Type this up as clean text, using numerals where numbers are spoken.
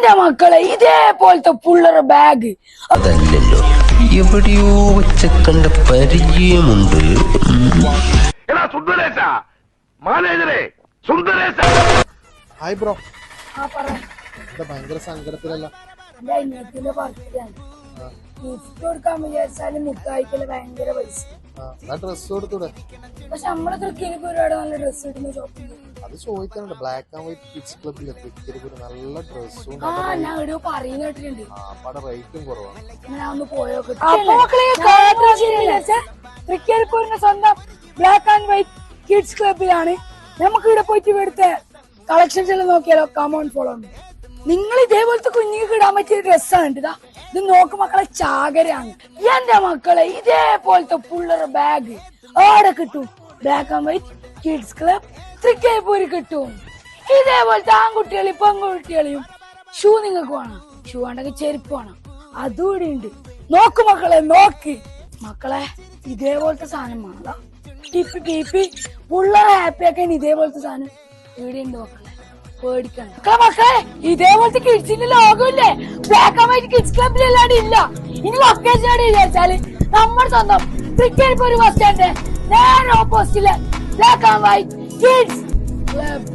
എന്റെ മക്കളെ ഇതേപോലത്തെ പുള്ളറ ബാഗ് അതല്ലല്ലോ എവിടെയോ വെച്ച് കണ്ട പരിചയമുണ്ട്. ഹായ് ബ്രോ, ഭയങ്കര സങ്കടത്തിലല്ല. എന്റെ അനിയത്തിന്റെ ബർത്ത്ഡേയാണ്. ഗിഫ്റ്റ് കൊടുക്കാൻ വിചാരിച്ചാലും മുട്ടായിക്കല് ഭയങ്കര പൈസ. ഡ്രസ് കൊടുത്തൂടെ? പക്ഷെ നമ്മളെ തൃക്കേനിക്ക് ഒരുപാട് നല്ല ഡ്രസ് കിട്ടുന്ന ഷോപ്പിൽ അത് ചോദിക്കാനുണ്ട്. ബ്ലാക്ക് ആൻഡ് വൈറ്റ് കിഡ്സ് ക്ലബിലെ തൃക്കരിപ്പൂര് നല്ല ഡ്രസ്സും ഞാൻ എവിടെയോ പറയുന്ന കേട്ടിട്ടുണ്ട്. അവിടെ റേറ്റും കുറവാണ്. ഞാൻ ഒന്ന് പോയോക്കെ. തൃക്കരിപ്പൂരിന്റെ സ്വന്തം ബ്ലാക്ക് ആൻഡ് വൈറ്റ് കിഡ്സ് ക്ലബിലാണ്. നമുക്ക് ഇവിടെ പോയിട്ട് ഇവിടുത്തെ കളക്ഷൻസ് എല്ലാം നോക്കിയാലോ? Come on follow me. നിങ്ങൾ ഇതേപോലത്തെ കുഞ്ഞിക്ക് ഇടാൻ പറ്റിയ ഡ്രസ്സാണ് ഇതാ. ഇത് നോക്ക് മക്കളെ, ചാകരയാണ്. എന്റെ മക്കളെ ഇതേപോലത്തെ പുള്ളറ ബാഗ് അവിടെ കിട്ടും. Black and white kids club Trikaripur കിട്ടും. ഇതേപോലത്തെ ആൺകുട്ടികളെയും പെൺകുട്ടികളെയും ഷൂ നിങ്ങൾക്ക് വേണം. ഷൂ ഉണ്ടെങ്കിൽ ചെരുപ്പ് വേണം. അതും ഇവിടെ ഉണ്ട്. നോക്ക് മക്കളെ, നോക്ക് മക്കളെ, ഇതേപോലത്തെ സാധനം വേണം. ടിപ്പി പുള്ളറ ഹാപ്പി ആക്കാൻ ഇതേപോലത്തെ സാധനം ഇവിടെ ഉണ്ട് മക്കളെ. പേടിക്കണം മക്കളെ. ഇതേപോലത്തെ കിഡ്സിന്റെ ലോകമില്ലേ ബ്ലാക്ക് ആൻഡ് വൈറ്റ് കിഡ്സ് ക്ലബിലല്ലാണ്ട് ഇല്ല. ഇനി ലൊക്കേഷൻ വിചാരിച്ചാല് നമ്മുടെ സ്വന്തം തൃക്കരിപ്പൂര് ബസ് സ്റ്റാൻഡ് നേരെ ഓപ്പോസിറ്റില് black and white kids club.